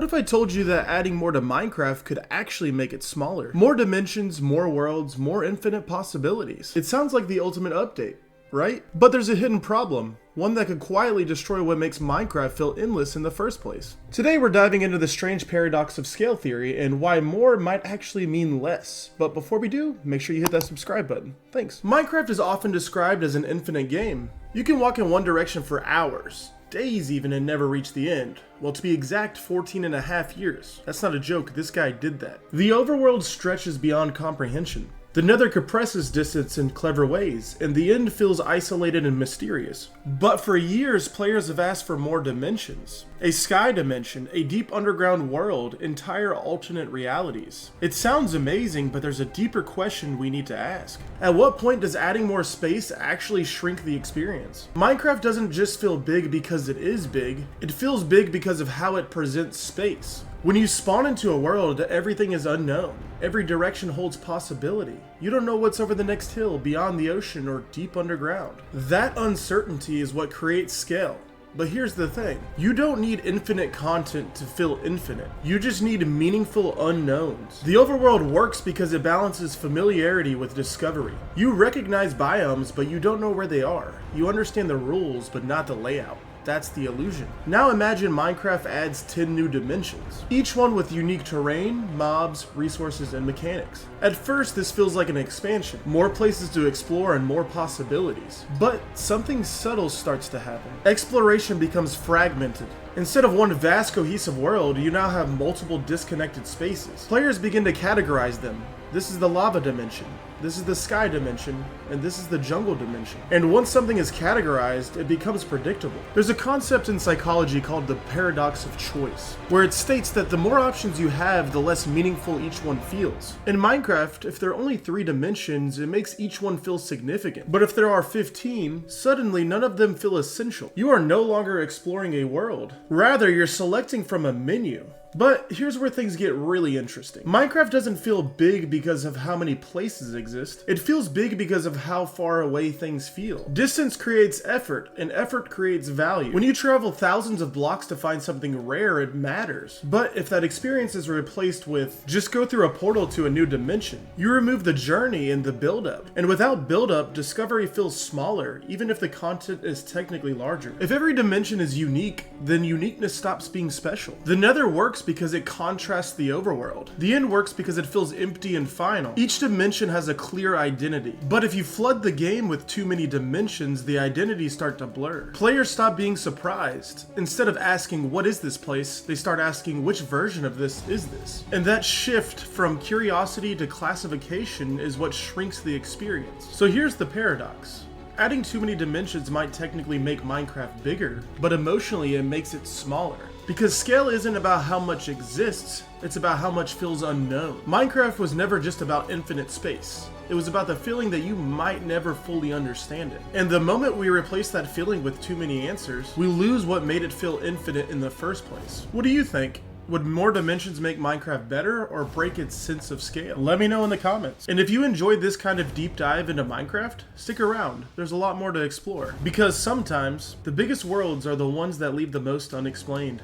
What if I told you that adding more to Minecraft could actually make it smaller? More dimensions, more worlds, more infinite possibilities. It sounds like the ultimate update, right? But there's a hidden problem, one that could quietly destroy what makes Minecraft feel endless in the first place. Today we're diving into the strange paradox of scale theory and why more might actually mean less. But before we do, make sure you hit that subscribe button. Thanks. Minecraft is often described as an infinite game. You can walk in one direction for hours, days even, and never reach the end. Well, to be exact, 14.5 years. That's not a joke, this guy did that. The overworld stretches beyond comprehension. The Nether compresses distance in clever ways, and the end feels isolated and mysterious. But for years, players have asked for more dimensions. A sky dimension, a deep underground world, entire alternate realities. It sounds amazing, but there's a deeper question we need to ask. At what point does adding more space actually shrink the experience? Minecraft doesn't just feel big because it is big, it feels big because of how it presents space. When you spawn into a world, everything is unknown. Every direction holds possibility. You don't know what's over the next hill, beyond the ocean, or deep underground. That uncertainty is what creates scale. But here's the thing, you don't need infinite content to feel infinite. You just need meaningful unknowns. The overworld works because it balances familiarity with discovery. You recognize biomes, but you don't know where they are. You understand the rules, but not the layout. That's the illusion. Now imagine Minecraft adds 10 new dimensions, each one with unique terrain, mobs, resources, and mechanics. At first, this feels like an expansion, more places to explore and more possibilities. But something subtle starts to happen. Exploration becomes fragmented. Instead of one vast cohesive world, you now have multiple disconnected spaces. Players begin to categorize them. This is the lava dimension, this is the sky dimension, and this is the jungle dimension. And once something is categorized, it becomes predictable. There's a concept in psychology called the paradox of choice, where it states that the more options you have, the less meaningful each one feels. In Minecraft, if there are only 3 dimensions, it makes each one feel significant. But if there are 15, suddenly none of them feel essential. You are no longer exploring a world. Rather, you're selecting from a menu. But here's where things get really interesting. Minecraft doesn't feel big because of how many places exist. It feels big because of how far away things feel. Distance creates effort, and effort creates value. When you travel thousands of blocks to find something rare, it matters. But if that experience is replaced with just go through a portal to a new dimension, you remove the journey and the build-up. And without build-up, discovery feels smaller, even if the content is technically larger. If every dimension is unique, then uniqueness stops being special. The Nether works because it contrasts the overworld. The end works because it feels empty and final. Each dimension has a clear identity. But if you flood the game with too many dimensions, the identities start to blur. Players stop being surprised. Instead of asking, what is this place? They start asking, which version of this is this? And that shift from curiosity to classification is what shrinks the experience. So here's the paradox. Adding too many dimensions might technically make Minecraft bigger, but emotionally it makes it smaller. Because scale isn't about how much exists, it's about how much feels unknown. Minecraft was never just about infinite space. It was about the feeling that you might never fully understand it. And the moment we replace that feeling with too many answers, we lose what made it feel infinite in the first place. What do you think? Would more dimensions make Minecraft better or break its sense of scale? Let me know in the comments. And if you enjoyed this kind of deep dive into Minecraft, stick around. There's a lot more to explore. Because sometimes, the biggest worlds are the ones that leave the most unexplained.